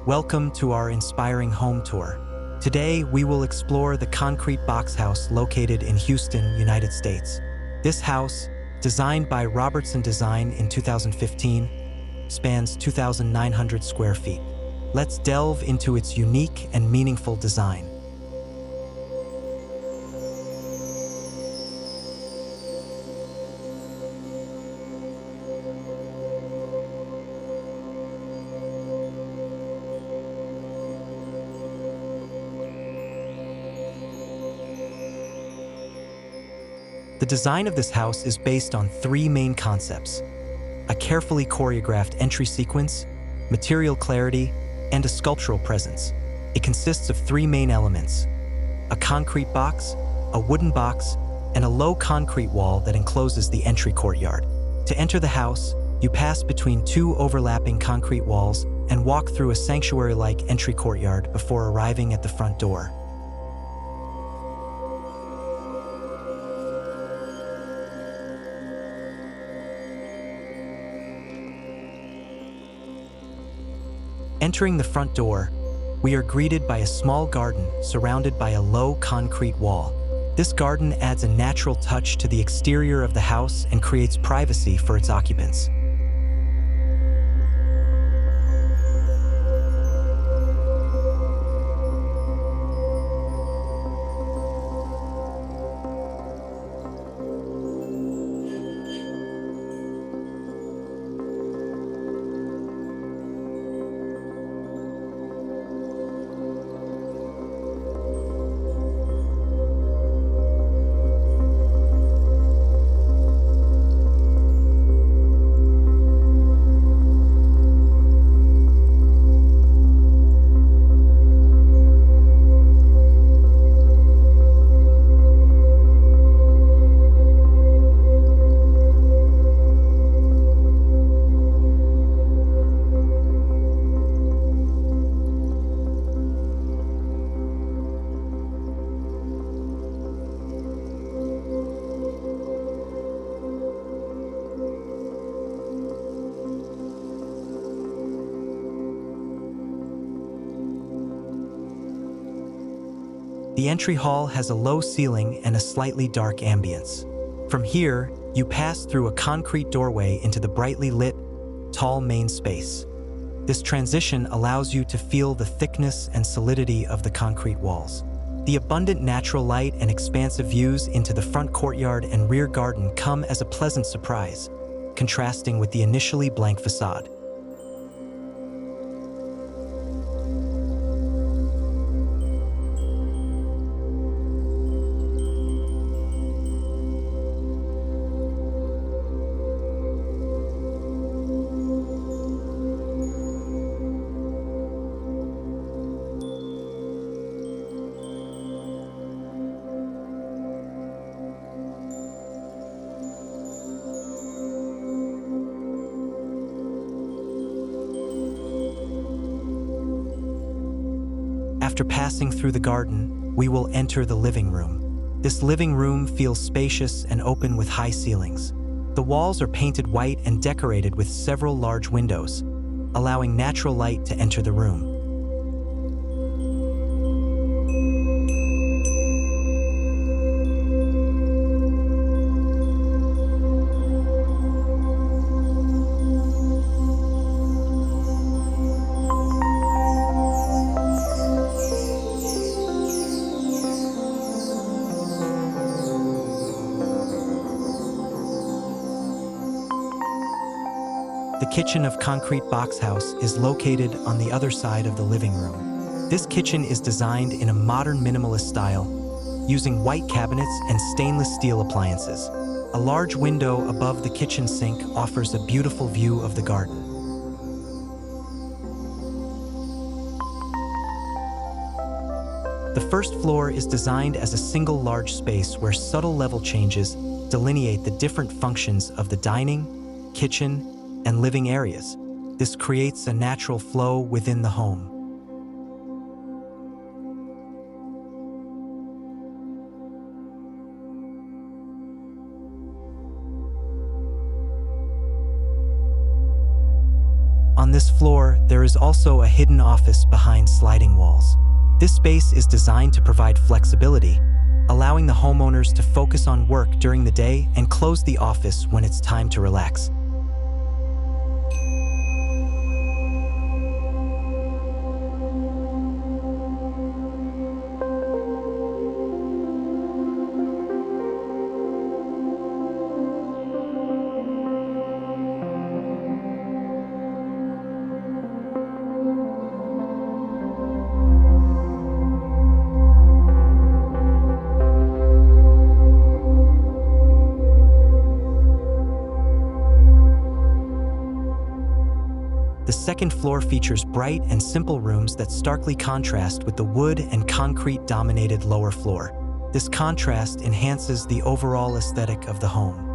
Welcome to our inspiring home tour. Today, we will explore the concrete box house located in Houston, United States. This house, designed by Robertson Design in 2015, spans 2,900 square feet. Let's delve into its unique and meaningful design. The design of this house is based on three main concepts: a carefully choreographed entry sequence, material clarity, and a sculptural presence. It consists of three main elements: a concrete box, a wooden box, and a low concrete wall that encloses the entry courtyard. To enter the house, you pass between two overlapping concrete walls and walk through a sanctuary-like entry courtyard before arriving at the front door. Entering the front door, we are greeted by a small garden surrounded by a low concrete wall. This garden adds a natural touch to the exterior of the house and creates privacy for its occupants. The entry hall has a low ceiling and a slightly dark ambience. From here, you pass through a concrete doorway into the brightly lit, tall main space. This transition allows you to feel the thickness and solidity of the concrete walls. The abundant natural light and expansive views into the front courtyard and rear garden come as a pleasant surprise, contrasting with the initially blank facade. After passing through the garden, we will enter the living room. This living room feels spacious and open with high ceilings. The walls are painted white and decorated with several large windows, allowing natural light to enter the room. The kitchen of Concrete Box House is located on the other side of the living room. This kitchen is designed in a modern minimalist style, using white cabinets and stainless steel appliances. A large window above the kitchen sink offers a beautiful view of the garden. The first floor is designed as a single large space where subtle level changes delineate the different functions of the dining, kitchen, and living areas. This creates a natural flow within the home. On this floor, there is also a hidden office behind sliding walls. This space is designed to provide flexibility, allowing the homeowners to focus on work during the day and close the office when it's time to relax. The second floor features bright and simple rooms that starkly contrast with the wood and concrete-dominated lower floor. This contrast enhances the overall aesthetic of the home.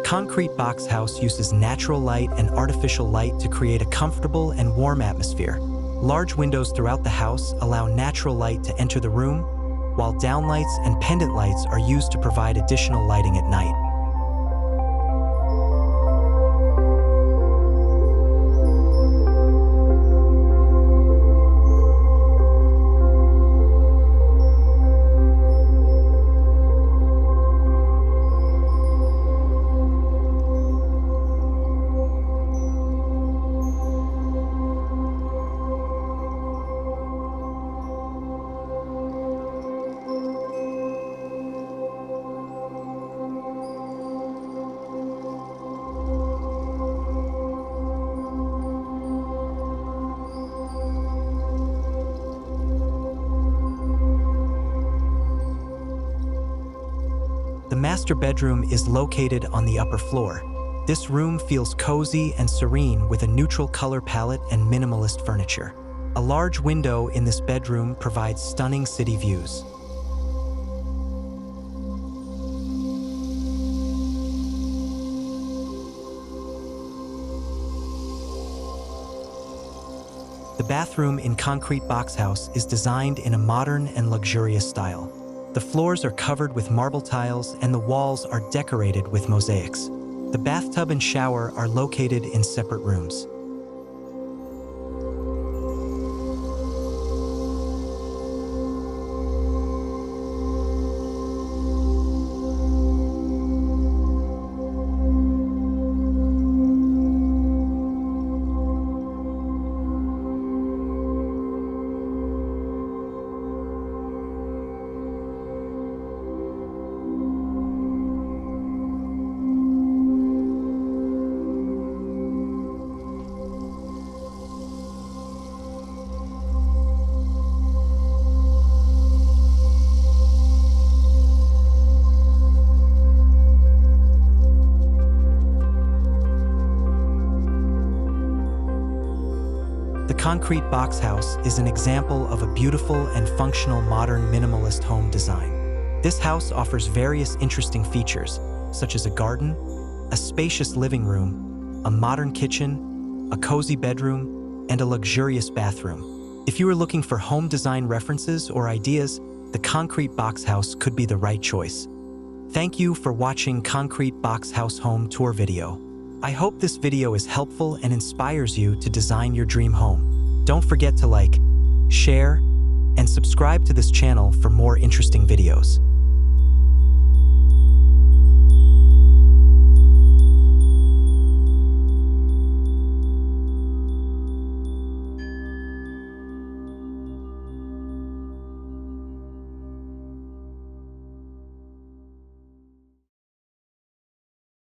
Concrete box house uses natural light and artificial light to create a comfortable and warm atmosphere. Large windows throughout the house allow natural light to enter the room, while downlights and pendant lights are used to provide additional lighting at night. The master bedroom is located on the upper floor. This room feels cozy and serene with a neutral color palette and minimalist furniture. A large window in this bedroom provides stunning city views. The bathroom in Concrete Box House is designed in a modern and luxurious style. The floors are covered with marble tiles and the walls are decorated with mosaics. The bathtub and shower are located in separate rooms. The Concrete Box House is an example of a beautiful and functional modern minimalist home design. This house offers various interesting features, such as a garden, a spacious living room, a modern kitchen, a cozy bedroom, and a luxurious bathroom. If you are looking for home design references or ideas, the Concrete Box House could be the right choice. Thank you for watching Concrete Box House home tour video. I hope this video is helpful and inspires you to design your dream home. Don't forget to like, share, and subscribe to this channel for more interesting videos.